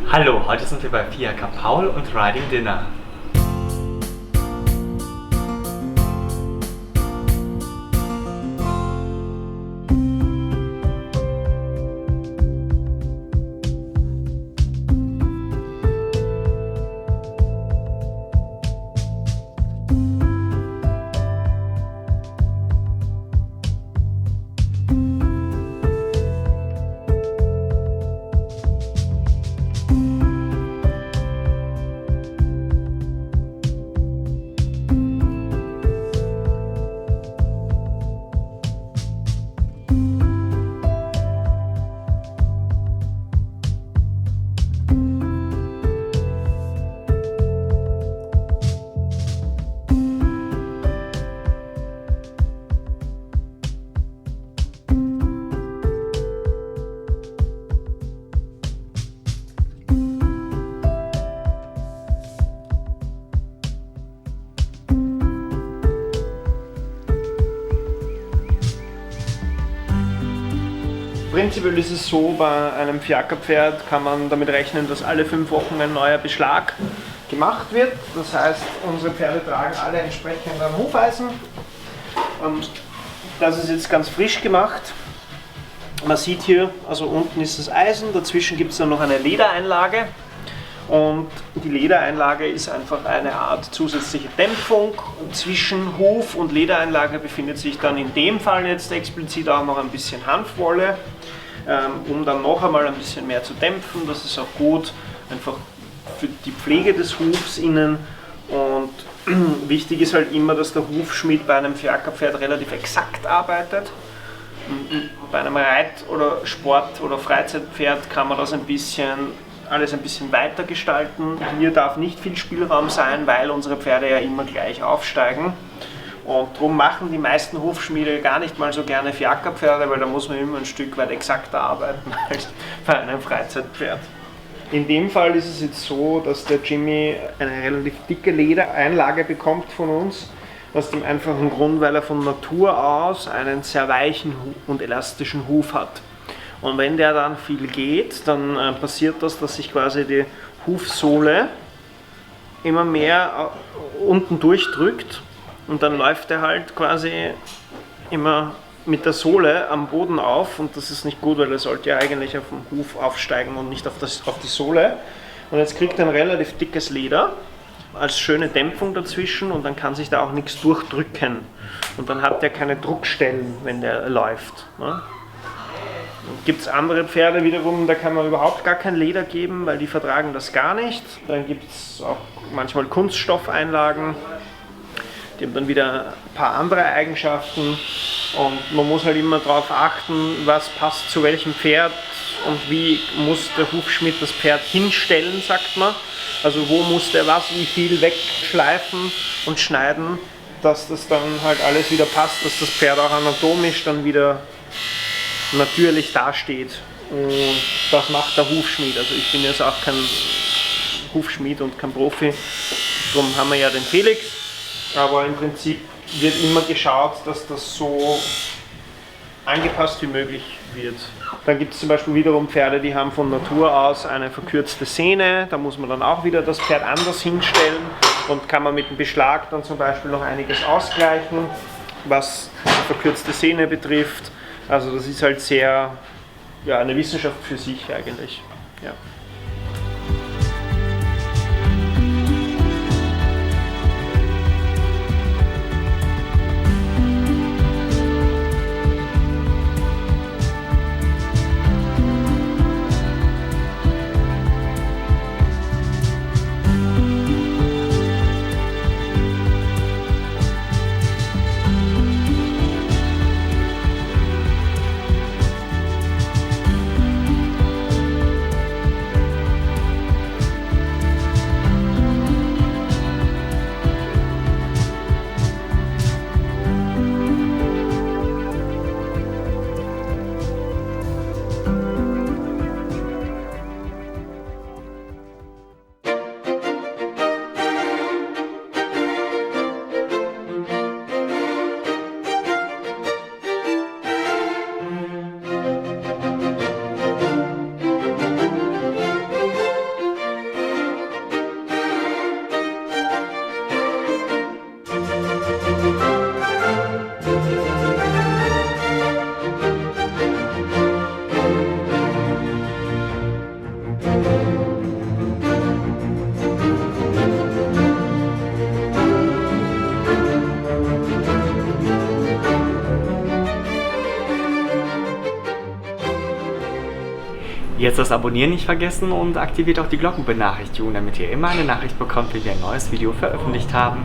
Hallo, heute sind wir bei Fiaker Paul und Riding Dinner. Prinzipiell ist es so, bei einem Fiakerpferd kann man damit rechnen, dass alle 5 Wochen ein neuer Beschlag gemacht wird. Das heißt, unsere Pferde tragen alle entsprechend ein Hufeisen. Das ist jetzt ganz frisch gemacht. Man sieht hier, also unten ist das Eisen, dazwischen gibt es dann noch eine Ledereinlage. Und die Ledereinlage ist einfach eine Art zusätzliche Dämpfung. Zwischen Huf und Ledereinlage befindet sich dann in dem Fall jetzt explizit auch noch ein bisschen Hanfwolle, um dann noch einmal ein bisschen mehr zu dämpfen. Das ist auch gut, einfach für die Pflege des Hufs innen. Und wichtig ist halt immer, dass der Hufschmied bei einem Fiakerpferd relativ exakt arbeitet. Bei einem Reit- oder Sport- oder Freizeitpferd kann man das alles ein bisschen weiter gestalten. Hier darf nicht viel Spielraum sein, weil unsere Pferde ja immer gleich aufsteigen. Und darum machen die meisten Hufschmiede gar nicht mal so gerne Fiakerpferde, weil da muss man immer ein Stück weit exakter arbeiten als bei einem Freizeitpferd. In dem Fall ist es jetzt so, dass der Jimmy eine relativ dicke Ledereinlage bekommt von uns, aus dem einfachen Grund, weil er von Natur aus einen sehr weichen und elastischen Huf hat. Und wenn der dann viel geht, dann passiert das, dass sich quasi die Hufsohle immer mehr unten durchdrückt und dann läuft er halt quasi immer mit der Sohle am Boden auf und das ist nicht gut, weil er sollte ja eigentlich auf den Huf aufsteigen und nicht auf die Sohle. Und jetzt kriegt er ein relativ dickes Leder als schöne Dämpfung dazwischen und dann kann sich da auch nichts durchdrücken. Und dann hat er keine Druckstellen, wenn der läuft. Ne? Gibt es andere Pferde wiederum, da kann man überhaupt gar kein Leder geben, weil die vertragen das gar nicht. Dann gibt es auch manchmal Kunststoffeinlagen, die haben dann wieder ein paar andere Eigenschaften und man muss halt immer darauf achten, was passt zu welchem Pferd und wie muss der Hufschmied das Pferd hinstellen, sagt man. Also wo muss der was, wie viel wegschleifen und schneiden, dass das dann halt alles wieder passt, dass das Pferd auch anatomisch dann wieder natürlich dasteht. Und das macht der Hufschmied. Also ich bin jetzt auch kein Hufschmied und kein Profi. Darum haben wir ja den Felix. Aber im Prinzip wird immer geschaut, dass das so angepasst wie möglich wird. Dann gibt es zum Beispiel wiederum Pferde, die haben von Natur aus eine verkürzte Sehne. Da muss man dann auch wieder das Pferd anders hinstellen und kann man mit dem Beschlag dann zum Beispiel noch einiges ausgleichen, was die verkürzte Sehne betrifft. Also das ist halt sehr, ja, eine Wissenschaft für sich eigentlich. Ja. Jetzt das Abonnieren nicht vergessen und aktiviert auch die Glockenbenachrichtigung, damit ihr immer eine Nachricht bekommt, wenn wir ein neues Video veröffentlicht haben.